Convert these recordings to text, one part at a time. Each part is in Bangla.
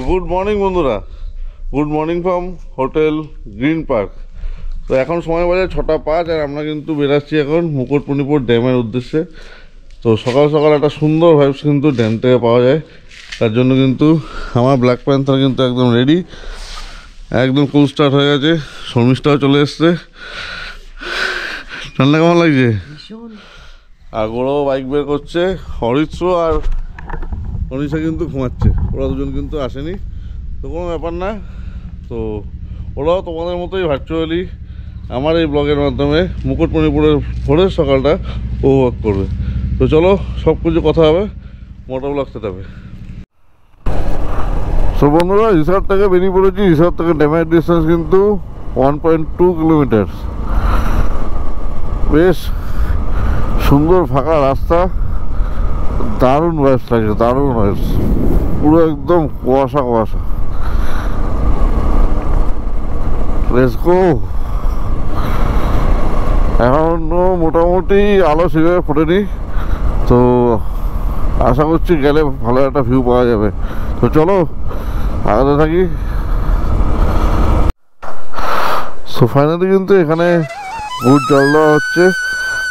গুড মর্নিং বন্ধুরা, good morning from hotel green park. তো এখন সময় বাজে 6:05 আর আমরা কিন্তু বেরাচ্ছি এখন মুকুটমণিপুর ড্যামের উদ্দেশ্যে। তো সকাল সকাল একটা সুন্দর ভাইবস কিন্তু ড্যাম থেকে পাওয়া যায়, তার জন্য কিন্তু আমার ব্ল্যাক প্যান্থার কিন্তু একদম রেডি, একদম কুল স্টার্ট হয়ে গেছে। শর্মিষ্ঠাও চলে এসছে। ঠান্ডা কেমন লাগছে? আর ওরাও বাইক বের করছে, হরিশ্র আর অনিশা কিন্তু ঘুমাচ্ছে, ওরা দুজন কিন্তু আসেনি। তো কোনো ব্যাপার না, তো ওরাও তোমাদের মতোই ভার্চুয়ালি আমার এই ব্লগের মাধ্যমে মুকুটমণিপুরের ভোরের সকালটা উপভোগ করবে। তো চলো, সব কিছু কথা হবে মোটর ব্লগ সেটআপে। তো বন্ধুরা, রিসর্ট থেকে বেরিয়ে পড়েছি। রিসর্ট থেকে ড্যামের ডিস্টেন্স কিন্তু 1.2 কিলোমিটার। বেশ সুন্দর ফাঁকা রাস্তা, দারুণ ওয়েস লাগছে, দারুণ ওয়েস, পুরো একদম কুয়াশা কুয়াশা। Let's go. এখনো মোটামুটি আলো সেভাবে ফোটেনি, তো আশা করছি গেলে ভালো একটা ভিউ পাওয়া যাবে। তো চলো আগাতে থাকি। সো ফাইনালি কিন্তু এখানে গুড় জল দেওয়া হচ্ছে,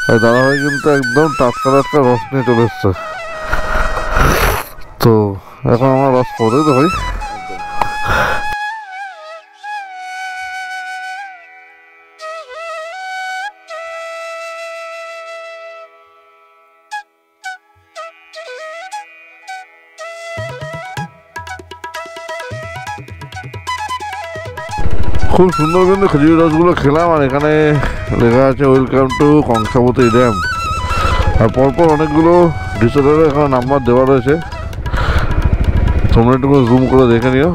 আর দাদাভাই কিন্তু একদম টাটকা টাটকা রস নিয়ে চলে এসছে। তো এখন আমার রস করে তো ভাই। খুব সুন্দর কিন্তু খেজুর রসগুলো খেলাম, আর এখানে লেখা আছে ওয়েলকাম টু কংসাবতী ড্যাম। আর পরপর অনেকগুলো রিসোর্টের এখানে নাম্বার দেওয়া রয়েছে, তোমরা একটু জুম করে দেখে নিও।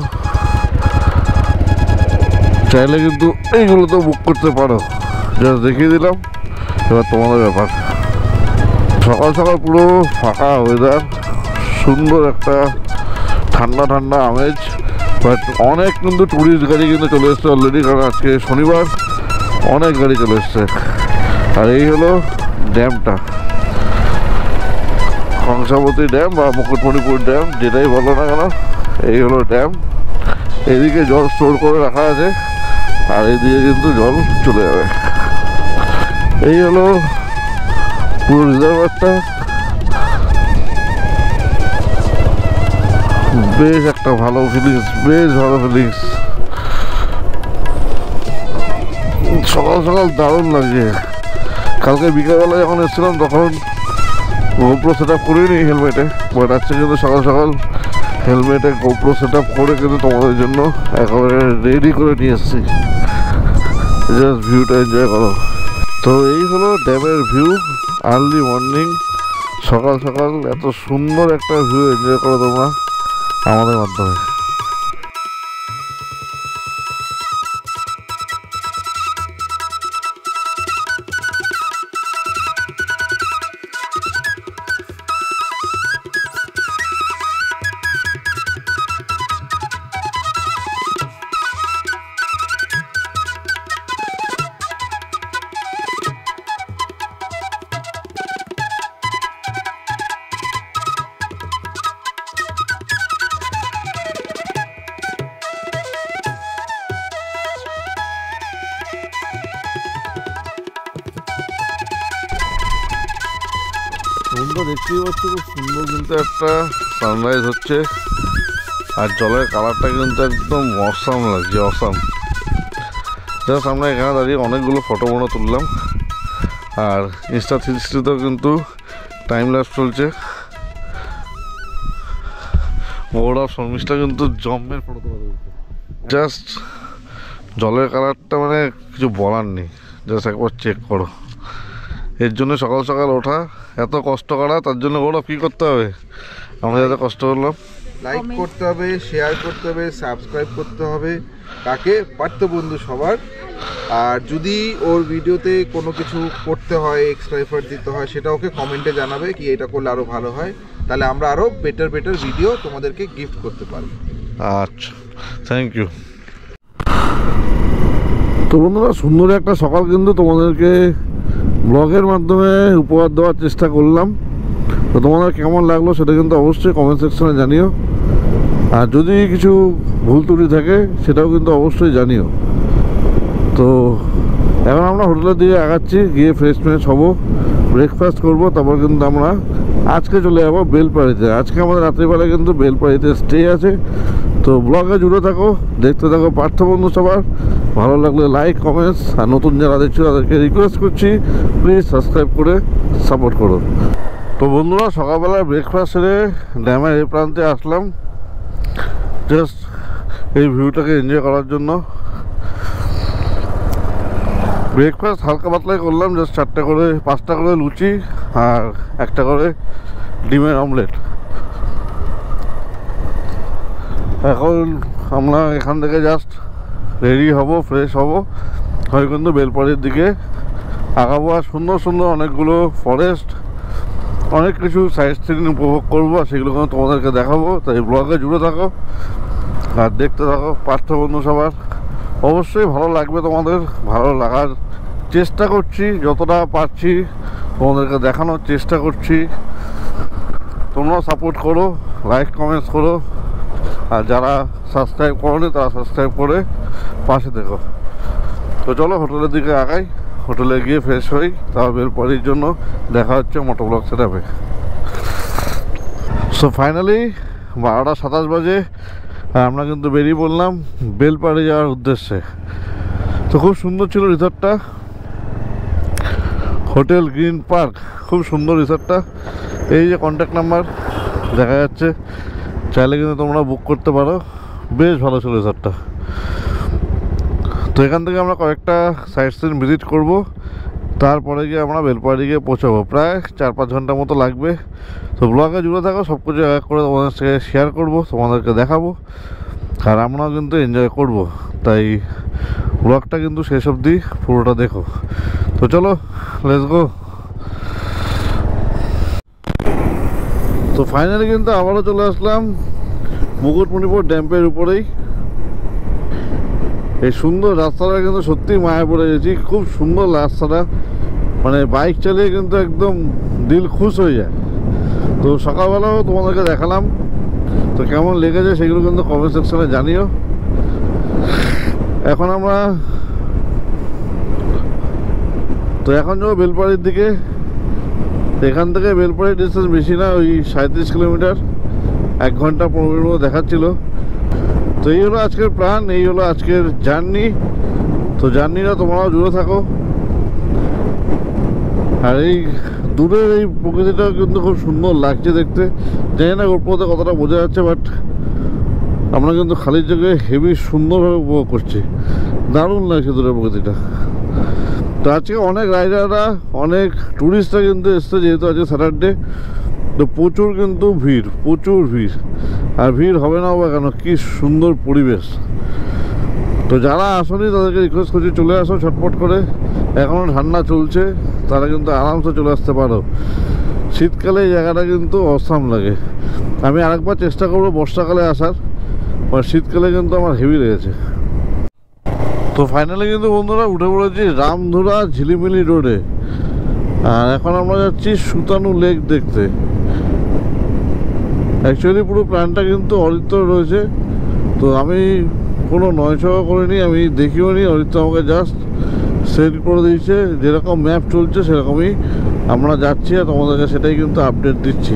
চাইলে কিন্তু এইগুলো তো বুক করতে পারো, জাস্ট দেখিয়ে দিলাম, এবার তোমাদের ব্যাপার। সকাল সকাল পুরো ফাঁকা ওয়েদার, সুন্দর একটা ঠান্ডা ঠান্ডা আমেজ। বাট অনেক কিন্তু ট্যুরিস্ট গাড়ি কিন্তু চলে এসছে অলরেডি, কারণ আজকে শনিবার অনেক গাড়ি চলে এসছে। আর এই হলো ড্যামটা, কংসাবতী ড্যাম বা মুকুটমণিপুর ড্যাম, যেটাই বলো না কেন, এই হলো ড্যাম। এদিকে জল স্টোর করে রাখা আছে, আর এইদিকে কিন্তু জল চলে যাবে। এই হলো পুরো রিজার্ভারটা। বেশ একটা ভালো ফিলিংস, বেশ ভালো ফিলিংস। সকাল সকাল দারুণ লাগছে। কালকে বিকেলবেলা যখন এসেছিলাম তখন গোপ্রো সেট আপ করিনি হেলমেটে, বাট আজকে কিন্তু সকাল সকাল হেলমেটে গোপ্রো সেট আপ করে কিন্তু তোমাদের জন্য একেবারে রেডি করে নিয়ে এসেছি। জাস্ট ভিউটা এনজয় করো। তো এই হলো ড্যামের ভিউ, আর্লি মর্নিং, সকাল সকাল এত সুন্দর একটা ভিউ এনজয় করো তোমরা আমাদের মাধ্যমে। সুন্দর দেখতেই পাচ্ছ, খুব সুন্দর কিন্তু একটা সানরাইজ হচ্ছে, আর জলের কালারটা কিন্তু একদম অসাম লাগছে, অসাম। জাস্ট আমরা এখানে দাঁড়িয়ে অনেকগুলো ফটো মটো তুললাম, আর ইনস্টা 360তেও কিন্তু টাইম ল্যাপস চলছে। ওরা শর্মিষ্ঠা কিন্তু জম্মের ফটো তোলা চলছে। জাস্ট জলের কালারটা মানে কিছু বলার নেই, জাস্ট একবার চেক করো। এর জন্য সকাল সকাল ওঠা, এত কষ্ট করা, তার জন্য ওরা কী করতে হবে, আমরা যাতে কষ্ট করলাম, লাইক করতে হবে, শেয়ার করতে হবে, সাবস্ক্রাইব করতে হবে, কাকে পার্থ বন্ধু সবার। আর যদি ওর ভিডিওতে কোনো কিছু করতে হয়, এক্সট্রা এফার্ট দিতে হয়, সেটা ওকে কমেন্টে জানাবে কি এটা করলে আরও ভালো হয়, তাহলে আমরা আরও বেটার ভিডিও তোমাদেরকে গিফট করতে পারবো। আচ্ছা, থ্যাংক ইউ। তো বন্ধুরা, সুন্দর একটা সকাল কিন্তু তোমাদেরকে ব্লগের মাধ্যমে উপহার দেওয়ার চেষ্টা করলাম। তো তোমাদের কেমন লাগলো সেটা কিন্তু অবশ্যই কমেন্ট সেকশনে জানিও। আর যদি কিছু ভুল ত্রুটি থাকে সেটাও কিন্তু অবশ্যই জানিও। তো এখন আমরা হোটেলের দিকে আগাচ্ছি, গিয়ে ফ্রেশ হবো, ব্রেকফাস্ট করবো, তারপর কিন্তু আমরা আজকে চলে যাবো বেলপাড়িতে। আজকে আমাদের রাত্রিবেলা কিন্তু বেলপাড়িতে স্টে আছে। তো ব্লগে জুড়ে থাকো, দেখতে থাকো পার্থ বন্ধু সবার। ভালো লাগলে লাইক কমেন্টস, আর নতুন যারা দেখছো তাদেরকে রিকোয়েস্ট করছি প্লিজ সাবস্ক্রাইব করে সাপোর্ট করো। তো বন্ধুরা, সকালবেলা ব্রেকফাস্ট সেরে ড্যামের এই প্রান্তে আসলাম জাস্ট এই ভিউটাকে এনজয় করার জন্য। ব্রেকফাস্ট হালকা পাতলাই করলাম, জাস্ট 4টা করে 5টা করে লুচি আর একটা করে ডিমের অমলেট। এখন আমরা এখান থেকে জাস্ট রেডি হব, ফ্রেশ হব, হয় কিন্তু বেলপাড়ির দিকে আগাবো। আর সুন্দর সুন্দর অনেকগুলো ফরেস্ট, অনেক কিছু সাইড সিন উপভোগ করবো, আর সেগুলো কিন্তু তোমাদেরকে দেখাবো। তাই ব্লগে জুড়ে থাকো আর দেখতে থাকো পার্থ বন্ধু সবার। অবশ্যই ভালো লাগবে তোমাদের, ভালো লাগার চেষ্টা করছি, যতটা পারছি তোমাদেরকে দেখানোর চেষ্টা করছি। তোমরাও সাপোর্ট করো, লাইক কমেন্টস করো, আর যারা সাবস্ক্রাইব করোনি তারা সাবস্ক্রাইব করে পাশে দেখো। তো চলো হোটেলের দিকে আগাই, হোটেলে গিয়ে ফ্রেশ হই, তারপর বেলপাড়ির জন্য দেখা হচ্ছে মোটোব্লগ সেটআপে। সো ফাইনালি 12টা 27 বাজে আমরা কিন্তু বেরিয়ে পড়লাম বেলপাড়ি যাওয়ার উদ্দেশ্যে। তো খুব সুন্দর ছিল রিসর্টটা, হোটেল গ্রিন পার্ক, খুব সুন্দর রিসর্টটা। এই যে কন্ট্যাক্ট নাম্বার দেখা যাচ্ছে, চাইলে কিন্তু তোমরা বুক করতে পারো। বেশ ভালো ছিল রিসর্টটা। তো এখান থেকে আমরা কয়েকটা সাইট সিন ভিজিট করব, তারপরে গিয়ে আমরা বেলপাড়ি গিয়ে পৌঁছাবো। প্রায় 4-5 ঘন্টার মতো লাগবে। তো ব্লগে জুড়ে থাকো, সব কিছু এক করে তোমাদের সাথে শেয়ার করবো, তোমাদেরকে দেখাবো, আর আমরাও কিন্তু এনজয় করব। তাই ব্লগটা কিন্তু শেষ অবধি পুরোটা দেখো। তো চলো লেটস গো। তো ফাইনালি কিন্তু আবারও চলে আসলাম মুকুটমণিপুর ড্যাম্পের উপরেই। এই সুন্দর রাস্তাটা কিন্তু সত্যি মায়া পড়ে গেছি, খুব সুন্দর রাস্তাটা, মানে বাইক চালিয়ে কিন্তু একদম দিল খুশ হয়ে যায়। তো সকালবেলাও তোমাদেরকে দেখালাম, তো কেমন লেগেছে সেগুলো কিন্তু কমেন্ট সেকশনে জানিও। এখন আমরা যাবো বেলপাড়ির দিকে। এখান থেকে বেলপাড়ির ডিস্টেন্স বেশি না, ওই 37 কিলোমিটার, 1 ঘন্টা 15 মিনিট মতো দেখাচ্ছিল। তো এই হলো আজকের প্ল্যান, এই হলো আজকের জার্নি। তো জার্নিটা তোমরাও জুড়ে থাকো। আর এই দূরের এই প্রকৃতিটাও কিন্তু খুব সুন্দর লাগছে দেখতে। জানি না গোপ্রোতে কতটা বোঝা যাচ্ছে, বাট আমরা কিন্তু খালির জায়গায় হেভি সুন্দরভাবে উপভোগ করছি, দারুণ লাগছে দূরের প্রকৃতিটা। তো আজকে অনেক রাইডাররা, অনেক ট্যুরিস্টরা কিন্তু এসছে, যেহেতু আজকে স্যাটারডে। তো প্রচুর কিন্তু ভিড়, প্রচুর ভিড়। আর ভিড় হবে না বা কেন, কি সুন্দর পরিবেশ। তো যারা আসেনি তাদেরকে রিকোয়েস্ট করছি চলে আসো ছটপট করে, এখনও ঠান্ডা চলছে, তারা কিন্তু আরামসে চলে আসতে পারো। শীতকালে এই জায়গাটা কিন্তু অসাম লাগে। আমি আরেকবার চেষ্টা করবো বর্ষাকালে আসার, বা শীতকালে কিন্তু আমার হেভি লেগেছে। তো ফাইনালি কিন্তু বন্ধুরা উঠে পড়েছি রামধুরা ঝিলিমিলি রোডে। আর এখন আমরা যাচ্ছি সুতানু লেক দেখতে। অ্যাকচুয়ালি পুরো প্ল্যানটা কিন্তু অরিত্র রয়েছে। তো আমি কোনো নয়ছকা করিনি, আমি দেখিও নি, অরিত্র আমাকে জাস্ট সেট করে দিয়েছে, যেরকম ম্যাপ চলছে সেরকমই আমরা যাচ্ছি, আর তোমাদেরকে সেটাই কিন্তু আপডেট দিচ্ছি।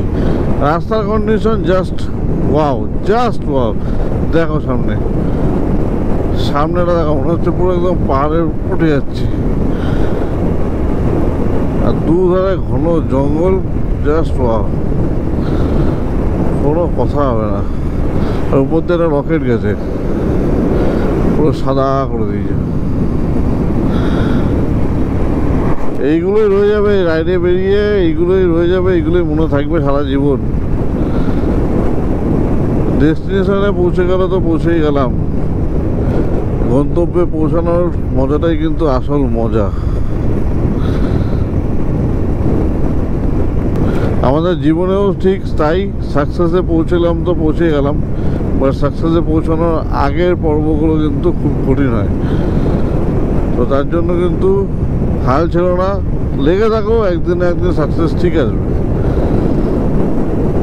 রাস্তার condition just wow, just wow. দেখো সামনেটা দেখো, মনে হচ্ছে পুরো একদম পাহাড়ের উঠে যাচ্ছি, আর দুধারে ঘন জঙ্গল, জাস্ট ওয়াও, কোনো কথা হবে না। আর উপর দিয়ে একটা রকেট গেছে, পুরো সাদা করে দিয়েছে। এইগুলোই রয়ে যাবে রাইডে বেরিয়ে, এইগুলোই রয়ে যাবে, এইগুলোই মনে থাকবে সারা জীবন। ডেস্টিনেশনে পৌঁছে গেলে তো পৌঁছেই গেলাম, গন্তব্যে পৌঁছানোর মজাটাই কিন্তু আসল মজা। আমাদের জীবনেও ঠিক তাই, সাকসেসে পৌঁছলাম তো পৌঁছে গেলাম, বাট সাকসেসে পৌঁছানোর আগের পর্বগুলো কিন্তু খুব কঠিন হয়। তো তার জন্য কিন্তু হাল ছিল না, লেগে থাকো, একদিন না একদিন সাকসেস ঠিক আসবে।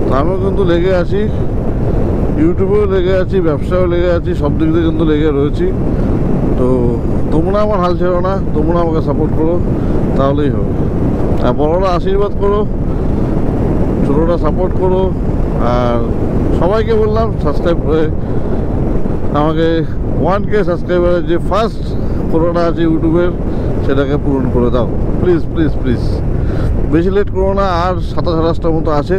তো আমিও কিন্তু লেগে আছি, ইউটিউবেও লেগে আছি, ব্যবসায়ও লেগে আছি, সব দিক দিয়ে কিন্তু লেগে রয়েছি। তো তোমরা আমার হাল ছেড়ো না, তোমরা আমাকে সাপোর্ট করো, তাহলেই হবে। আর বড়রা আশীর্বাদ করো, ছোটোরা সাপোর্ট করো। আর সবাইকে বললাম সাবস্ক্রাইব করে আমাকে 1K সাবস্ক্রাইবারের যে ফার্স্ট কোরোনা আছে ইউটিউবের, সেটাকে পূরণ করে দাও প্লিজ প্লিজ প্লিজ। বেশি লেট করো না, আর 27-28টার মতো আছে,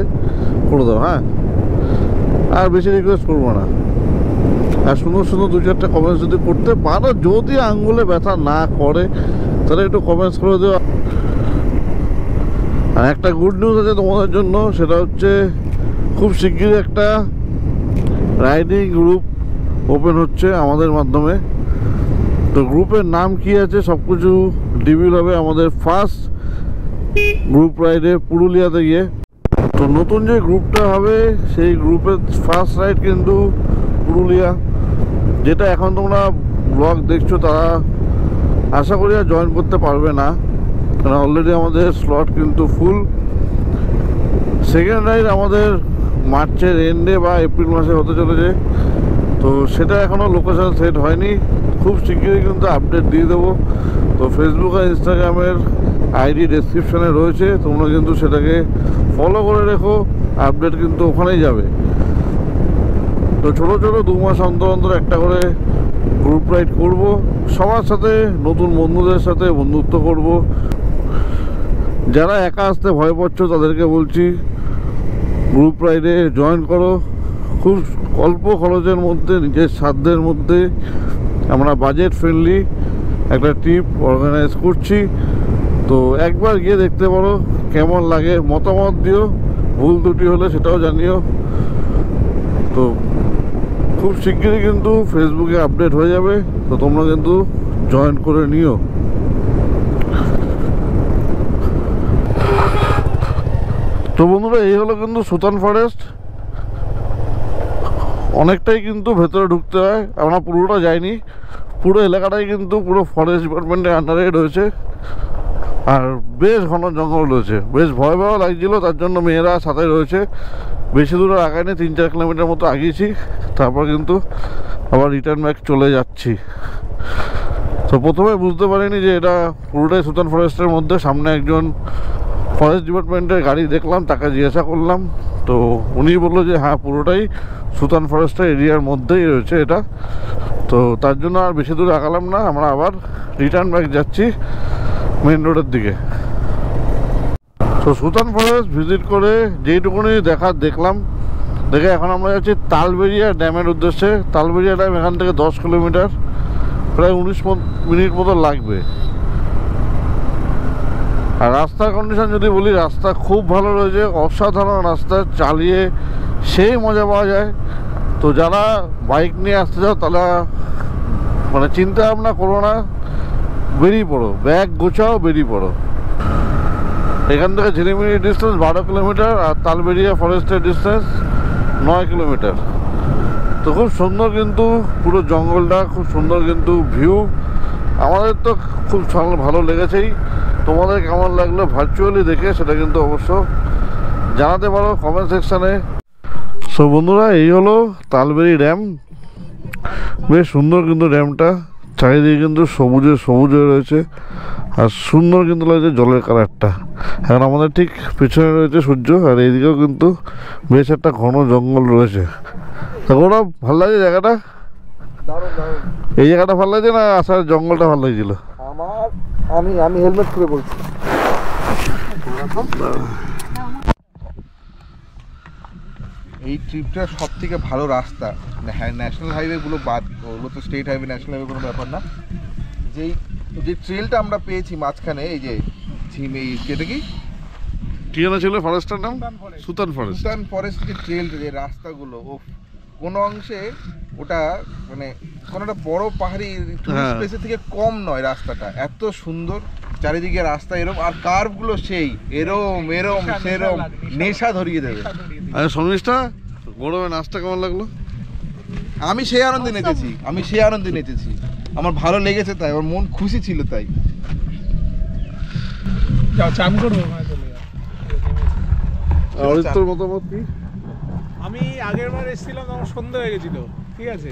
করে দাও। হ্যাঁ, আর বেশি রিকোয়েস্ট করবো না। আর সুন্দর সুন্দর 2-4টা কমেন্টস যদি করতে পারো, যদি আঙ্গুলে ব্যথা না করে, তাহলে একটু কমেন্টস করে দেওয়া। আর একটা গুড নিউজ আছে তোমাদের জন্য, সেটা হচ্ছে খুব শিগগিরই একটা রাইডিং গ্রুপ ওপেন হচ্ছে আমাদের মাধ্যমে। তো গ্রুপের নাম কি আছে সব কিছু রিভিল হবে আমাদের ফার্স্ট গ্রুপ রাইডে পুরুলিয়াতে গিয়ে। তো নতুন যে গ্রুপটা হবে, সেই গ্রুপের ফার্স্ট রাইড কিন্তু পুরুলিয়া। যেটা এখন তোমরা ব্লগ দেখছো, তারা আশা করি আর জয়েন করতে পারবে না, কারণ অলরেডি আমাদের স্লট কিন্তু ফুল। সেকেন্ড রাইড আমাদের মার্চের এন্ডে বা এপ্রিল মাসে হতে চলেছে। তো সেটা এখনও লোকেশন সেট হয়নি, খুব শিগগিরই কিন্তু আপডেট দিয়ে দেবো। তো ফেসবুক আর ইনস্টাগ্রামের আইডি ডেসক্রিপশানে রয়েছে, তোমরা কিন্তু সেটাকে ফলো করে রেখো, আপডেট কিন্তু ওখানেই যাবে। তো ছোটো ছোটো 2 মাস অন্তর অন্তর একটা করে গ্রুপ রাইড করব, সবার সাথে, নতুন বন্ধুদের সাথে বন্ধুত্ব করব। যারা একা আসতে ভয় পাচ্ছ, তাদেরকে বলছি গ্রুপ রাইডে জয়েন করো। খুব অল্প খরচের মধ্যে, নিজের সাধ্যের মধ্যে আমরা বাজেট ফ্রেন্ডলি একটা ট্রিপ অর্গানাইজ করছি। তো একবার গিয়ে দেখতে পারো, কেমন লাগে মতামত দিও, ভুল ত্রুটি হলে সেটাও জানিও। তো খুব শিগগিরই কিন্তু ফেসবুকে আপডেট হয়ে যাবে, তো তোমরা কিন্তু জয়েন করে নিও। তো বন্ধুরা, এই হলো কিন্তু সুতান ফরেস্ট। অনেকটাই কিন্তু ভেতরে ঢুকতে হয়, আমরা পুরোটা যাইনি, পুরো এলাকাটাই কিন্তু পুরো ফরেস্ট ডিপার্টমেন্টের আন্ডারে রয়েছে। আর বেশ ঘন জঙ্গল রয়েছে, বেশ ভয় ভয় লাগছিল, তার জন্য মেয়েরা সাথে রয়েছে। বেশি দূর আগাইনি, 3-4 কিলোমিটার মতো আগিয়েছি, তারপর কিন্তু আবার রিটার্ন ব্যাক চলে যাচ্ছি। তো প্রথমে বুঝতে পারিনি যে এটা পুরোটাই সুতান ফরেস্টের মধ্যে। সামনে একজন ফরেস্ট ডিপার্টমেন্টের গাড়ি দেখলাম, তাকে জিজ্ঞাসা করলাম, তো উনি বললো যে হ্যাঁ, পুরোটাই সুতান ফরেস্টের এরিয়ার মধ্যেই রয়েছে এটা। তো তার জন্য আর বেশি দূর আগালাম না, আমরা আবার রিটার্ন ব্যাক যাচ্ছি মেন রোডের দিকে। তো সুতান ফরেস্ট ভিজিট করে যেইটুকুনি দেখলাম, দেখে এখন আমরা যাচ্ছি তালবেরিয়া ড্যামের উদ্দেশ্যে। তালবেরিয়া ড্যাম এখান থেকে 10 কিলোমিটার, প্রায় 19 মিনিট মতো লাগবে। আর রাস্তার কন্ডিশন যদি বলি, রাস্তা খুব ভালো রয়েছে, অসাধারণ রাস্তা, চালিয়ে সেই মজা পাওয়া যায়। তো যারা বাইক নিয়ে আসতে চাও, তারা মানে চিন্তা ভাবনা করো না, বেরিয়ে পড়ো, ব্যাগ গোছাও, বেরিয়ে পড়ো। এখান থেকে ঝিলিমিলি ডিস্টেন্স 12 কিলোমিটার, আর তালবেরিয়া ফরেস্টের ডিস্টেন্স 9 কিলোমিটার। তো খুব সুন্দর কিন্তু পুরো জঙ্গলটা, খুব সুন্দর কিন্তু ভিউ। আমাদের তো খুব ভালো লেগেছেই। তোমাদের কেমন লাগলো ভার্চুয়ালি দেখে, সেটা কিন্তু অবশ্য জানাতে পারো কমেন্ট সেকশানে। সো বন্ধুরা, এই হলো তালবেরি ড্যাম। বেশ সুন্দর কিন্তু ড্যামটা, চারিদিকে কিন্তু সবুজে সবুজে রয়েছে, আর সুন্দর কিন্তু লাগছে জলের কালারটা। এখন আমাদের ঠিক পিছনে রয়েছে সূর্য, আর এইদিকেও কিন্তু বেশ একটা ঘন জঙ্গল রয়েছে। তখন ভালো লাগছে জায়গাটা, এই জায়গাটা ভালো লাগছে না আসার জঙ্গলটা ভালো লাগছিল? আমি হেলমেট করে বলছি, এই ট্রিপটার সব থেকে ভালো রাস্তা, ন্যাশনাল হাইওয়েগুলো বাদ, ওগুলো তো স্টেট হাইওয়ে, ন্যাশনাল হাইওয়ে কোনো ব্যাপার না। যে ট্রেলটা আমরা পেয়েছি মাঝখানে, এই যে যেটা কি ঠিকানা ছিল ফরেস্টের নাম সুতান ফরেস্ট। সুতান ফরেস্ট যে ট্রেলটা, যে রাস্তাগুলো, ও কোনো অংশে ওটা মানে কোনো একটা বড় পাহাড়ি স্পেসের থেকে কম নয়, রাস্তাটা এত সুন্দর, চারিদিকে রাস্তা এরম, আর কার্ভগুলো সেই এরম সেরম, নেশা ধরিয়ে দেবে। আরে শর্মিষ্ঠা, গরমে নাচটা কেমন লাগলো? আমি সেই আনন্দে নেচেছি, আমার ভালো লেগেছে, তাই আমার মন খুশি ছিল, তাই চান করবো। তোর মতামত কি? আমি আগের বার এসেছিলাম তখন সন্ধ্যা হয়ে গেছিল, ঠিক আছে,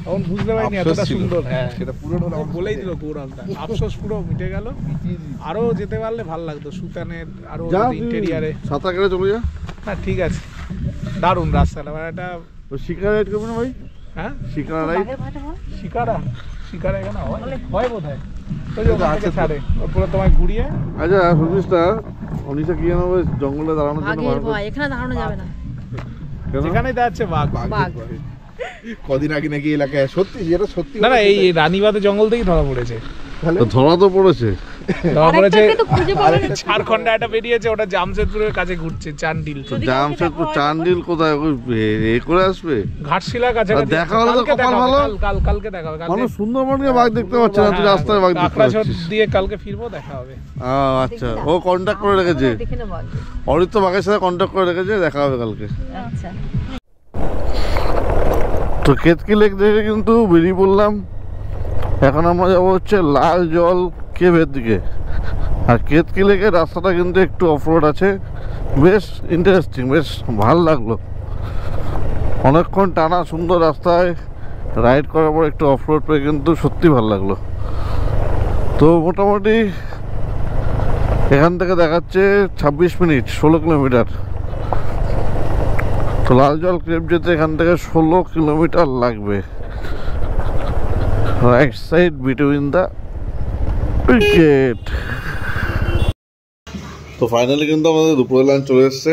তখন বুঝতে পারিনি এতটা সুন্দর। হ্যাঁ সেটা পুরো হলো বলেই দিল গৌরবদা, আফসোস পুরো মিটে গেল। আরো যেতে পারলে ভালো লাগতো সুতানের আরো ইন্টেরিয়ারে। সাঁতার কেটে চলে যা। হ্যাঁ ঠিক আছে, দারুণ রাস্তাটা, মানে একটা শিকারা রাইড করবে না ভাই? হ্যাঁ শিকারা রাইড, শিকারা শিকারা এখানে হয় বোধ হয়, ওই যে ওখান থেকে ছাড়ে ওপরে তোমায় ঘুরিয়ে। আচ্ছা সুমিশটা অনিশা কি জানো জঙ্গলে দাঁড়ানোর জন্য এখানে দাঁড়ানো যাবে না, যেখানেই দাঁড়াচ্ছে বাঘ। বাঘ কদিন আগে নাকি এলাকায় সত্যি, যেটা সত্যি না না, এই রানীবাঁধের জঙ্গল থেকেই ধরা পড়েছে। ধরা তো পড়েছে, ধরা পড়েছে ঝাড়খণ্ডে একটা বেরিয়েছে, ওটা জামশেদপুরের কাছে ঘুরছে, চান্ডিল। জামশেদপুর চান্ডিল কোথায় এ করে আসবে? ঘাটশিলার কাছে দেখা হলে তো কপাল ভালো, কালকে দেখা হবে। মানুষ সুন্দরবনকে বাঘ দেখতে পাচ্ছে না, তুই রাস্তায় বাঘ দেখতে পাচ্ছিস। দিয়ে কালকে ফিরবো, দেখা হবে। আচ্ছা, ও কন্ট্যাক্ট করে রেখেছে, অরিত তো বাঘের সাথে কন্ট্যাক্ট করে রেখেছে, দেখা হবে কালকে। আচ্ছা তো কেতকি লেক থেকে কিন্তু বেরিয়ে পড়লাম। এখন আমরা যাবো হচ্ছে লাল জল কেভের দিকে। আর কেতকি লেকের রাস্তাটা কিন্তু একটু অফরোড আছে, বেশ ইন্টারেস্টিং, বেশ ভালো লাগলো। অনেকক্ষণ টানা সুন্দর রাস্তায় রাইড করার পর একটু অফরোড পেয়ে কিন্তু সত্যি ভালো লাগলো। তো মোটামুটি এখান থেকে দেখাচ্ছে 26 মিনিট, 16 কিলোমিটার। তো লাল জল কেভ যেতে এখান থেকে 16 কিলোমিটার লাগবে, right side between the wicket. তো ফাইনালি কিন্তু আমাদের দুপুরের লাঞ্চ চলে এসছে।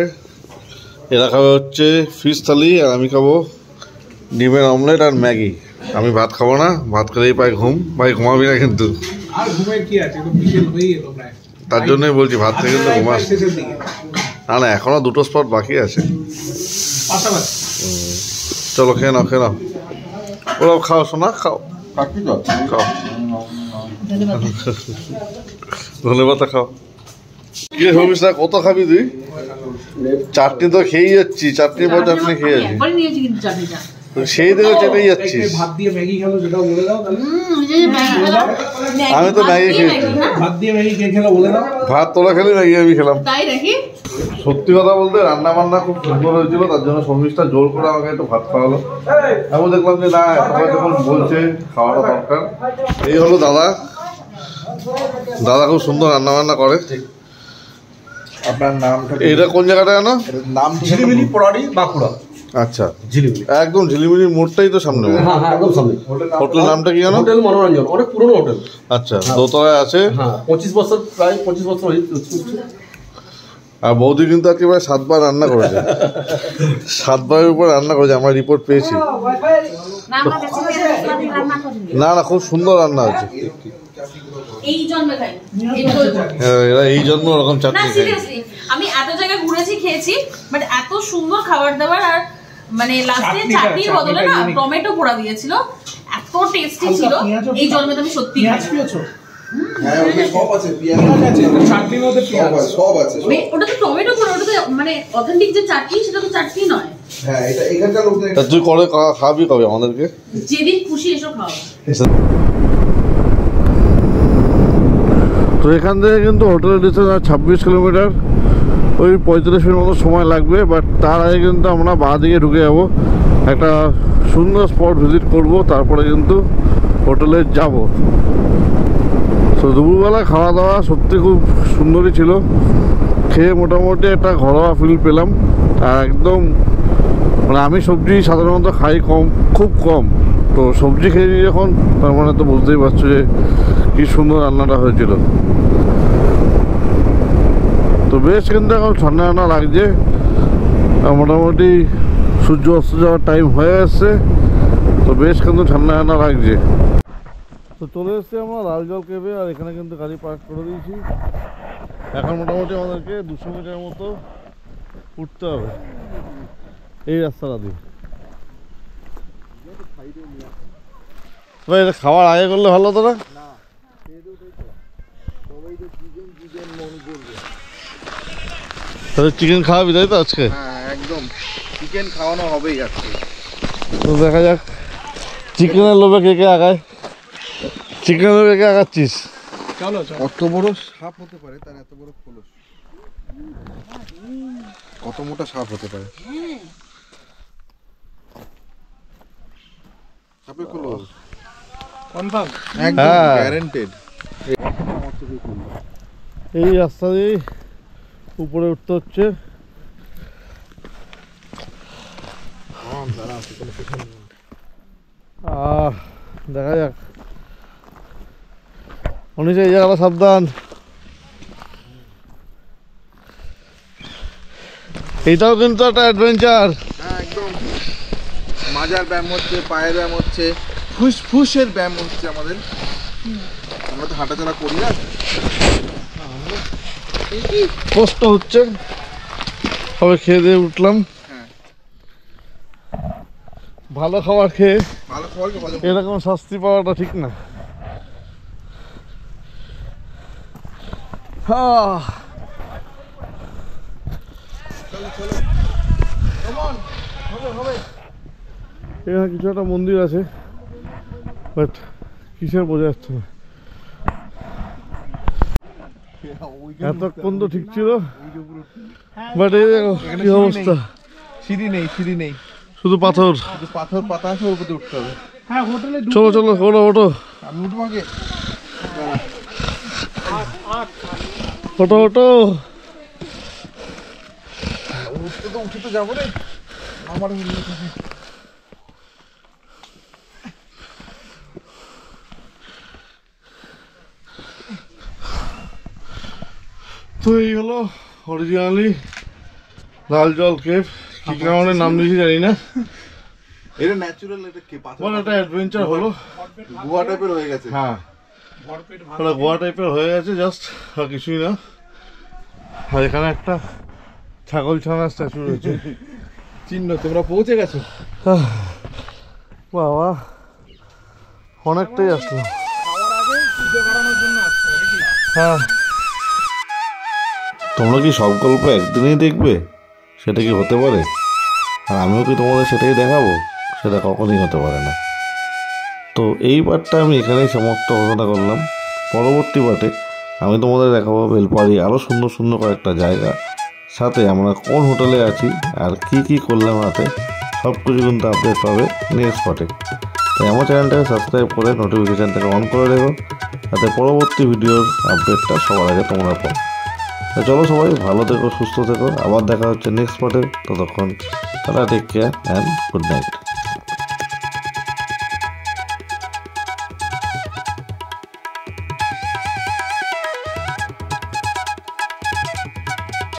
এরা খাবে হচ্ছে ফিশ থালি, আর আমি খাবো ডিমের অমলেট আর ম্যাগি। আমি ভাত খাবো না, ভাত খেলেই পাই ঘুম। ভাই ঘুমাবি না কিন্তু? আর ঘুমাই কি আছে, তো বিকেল হয়েই এলো প্রায়। তার জন্যই বলছি ভাত থেকে কিন্তু ঘুমাস না। না, এখনো দুটো স্পট বাকি আছে। চলো খেয়ে নাও, খেয়ে নাও। ওরাও খাও, শোনা খাও, খাও ধন্যবাদ, খাও। কি ভাবিস না, কত খাবি তুই? চাটনি তো খেয়েই যাচ্ছি, চাটনি পর চাটনি খেয়ে যাচ্ছি, সেই দিকে চেপেই যাচ্ছিস। ভাত দিয়ে ম্যাগি খেলো, যেটাও বলে দাও তাহলে। আমি তো ম্যাগি খেয়েছি। ভাত দিয়ে ম্যাগি কে খেলো বলে দাও। ভাত তোরা খেলি, ম্যাগি আমি খেলাম। তাই নাকি? সত্যি কথা বলতে রান্না বান্না খুব সুন্দর হয়েছিল, তার জন্য শর্মিষ্ঠা জোর করে আমাকে একটু ভাত খাওয়ালো। আমি দেখলাম যে না, সবাই যখন বলছে খাওয়াটা দরকার। এই হলো দাদা, দাদা খুব সুন্দর রান্না বান্না করে। আপনার নামটা? এটা কোন জায়গাটা জানো? নাম ঝিলিমিলি পড়ারি বাঁকুড়া। আচ্ছা, ঝিলিমিলি একদম ঝিলিমিলির মোড়টাই তো সামনে। হ্যাঁ হ্যাঁ একদম সামনে। হোটেল নামটা কি জানো? হোটেল মনোরঞ্জন, অনেক পুরনো হোটেল। আচ্ছা, দোতলায় আছে। হ্যাঁ 25 বছর, প্রায় 25 বছর হয়েছে। আর বৌদি কিন্তু একেবারে 7 বার রান্না করেছে, 7 বারের উপর রান্না করেছে, আমরা রিপোর্ট পেয়েছি। না না, খুব সুন্দর রান্না হয়েছে। এরা এই জন্য ওরকম চাটনি খায়। আমি এত জায়গায় ঘুরেছি, খেয়েছি, বাট এত সুন্দর খাবার দাবার, আর মানে লাস্টে চাটনির বদলে না টমেটো পোড়া দিয়েছিল, এত টেস্টি ছিল। এই জন্মে আমি সত্যি হ্যাঁ, ওটা সব আছে, পেঁয়াজ আছে, চাটনির মধ্যে পেঁয়াজ সব আছে। ওটা তো টমেটো পোড়া, ওটা তো মানে অথেন্টিক যে চাটনি, সেটা তো চাটনি নয়। হ্যাঁ, এটা এখানকার লোকদের। তা তুই করে খাবি কবে আমাদেরকে? যেদিন খুশি এসো খাও। তো এখান থেকে কিন্তু হোটেলের ডিস্টেন্স 26 কিলোমিটার, ওই 35 মিনিট মতো সময় লাগবে। বাট তার আগে কিন্তু আমরা বাঁ দিকে ঢুকে যাবো, একটা সুন্দর স্পট ভিজিট করব, তারপরে কিন্তু হোটেলে যাব। তো দুপুরবেলা খাওয়া দাওয়া সত্যি খুব সুন্দরই ছিল, খেয়ে মোটামুটি একটা ঘরোয়া ফিল পেলাম। আর একদম মানে আমি সবজি সাধারণত খাই কম, খুব কম, তো সবজি খেয়েছি যখন, তার মানে তো বুঝতেই পারছো যে কি সুন্দর রান্নাটা হয়েছিল। তো বেশ কিন্তু এখন ঠান্ডা ঠান্ডা লাগছে, মোটামুটি সূর্য অস্ত যাওয়ার টাইম হয়ে আসছে, তো বেশ কিন্তু ঠান্ডা ঠান্ডা লাগছে। তো চলে এসেছি আমরা লাল জল কেভে, আর এখানে কিন্তু গাড়ি পার্ক করে দিয়েছি। এখন মোটামুটি আমাদেরকে 200 মিটার মতো উঠতে হবে এই রাস্তাটা দিয়ে। ভাই এটা খাওয়ার আগে করলে ভালো হতো না? তাহলে চিকেন খাওয়াবি তাই তো আজকে? হ্যাঁ একদম, চিকেন খাওয়ানো হবেই আজকে। তো দেখা যাক চিকেনের লোভে কে কে আগায়। চিকেনের লোভে কে আগাচ্ছিস? চলো কত বড় সাপ হতে পারে তার এত বড় খোলস? কত মোটা সাপ হতে পারে? চাপে খুলো কনফার্ম একদম হ্যাঁ। গ্যারান্টেড। এই রাস্তা দিয়ে উপরে উঠতে হচ্ছে। দেখা যাক। উনি এই জায়গাটা সাবধান। এইটাও কিন্তু একটা অ্যাডভেঞ্চার। হ্যাঁ একদম মাজার ব্যায়াম হচ্ছে, পায়ের ব্যায়াম হচ্ছে, ফুসফুসের ব্যায়াম হচ্ছে আমাদের। আমরা তো হাঁটাচলা করি না। কষ্ট হচ্ছে, তবে খেয়ে দিয়ে উঠলাম। হ্যাঁ। ভালো খাবার খেয়ে ভালো খাবারকে ভালো এরকম শাস্তি পাওয়াটা ঠিক না। এখানে কিছু একটা মন্দির আছে, বাট কিসের বোঝা যাচ্ছে না। এতক্ষণ তো ঠিক ছিল, বাট এই দেখো কি অবস্থা। সিঁড়ি নেই, সিঁড়ি নেই, শুধু পাথর। শুধু পাথর পাতা আছে, ওর উপরে উঠতে হবে। হ্যাঁ হোটেলে চলো চলো, ওটো ওটো আমি উঠবো আগে। ওটো ওটো। উঠতে তো উঠে তো যাবো রে আমার। তো এই হলো অরিজিনালি লাল জল কেভ। কি কারণে নাম দিয়েছি জানি না, এটা ন্যাচারাল, এটা কি পাথর মানে একটা অ্যাডভেঞ্চার হলো। গুহা টাইপের হয়ে গেছে। হ্যাঁ, ভরপেট ভাত ওটা গোয়া টাইপের হয়ে গেছে জাস্ট, আর কিছুই না। আর এখানে একটা ছাগল ছানার স্ট্যাচু রয়েছে। চিহ্ন, তোমরা পৌঁছে গেছো। বাবা অনেকটাই আসলো। খাওয়ার আগে পুজো করানোর জন্য আসছে নাকি? হ্যাঁ, তোমরা কি সব গল্প একদিনেই দেখবে? সেটা কি হতে পারে? আর আমিও কি তোমাদের সেটাই দেখাবো? সেটা কখনোই হতে পারে না। তো এই পার্টটা আমি এখানেই সমাপ্ত ঘোষণা করলাম। পরবর্তী পার্টে আমি তোমাদের দেখাবো বেলপাহাড়ি আরও সুন্দর সুন্দর কয়েকটা জায়গা, সাথে আমরা কোন হোটেলে আছি আর কি কি করলাম রাতে, সব কিছু কিন্তু আপডেট পাবে নেক্সট পার্টে। তাই আমার চ্যানেলটাকে সাবস্ক্রাইব করে নোটিফিকেশানটাকে অন করে রেখো, যাতে পরবর্তী ভিডিওর আপডেটটা সবার আগে তোমরা পাও। চলো সবাই ভালো থেকো, সুস্থ থেকো, আবার দেখা হচ্ছে নেক্সট পার্টে। ততক্ষণ tata, take care and good night.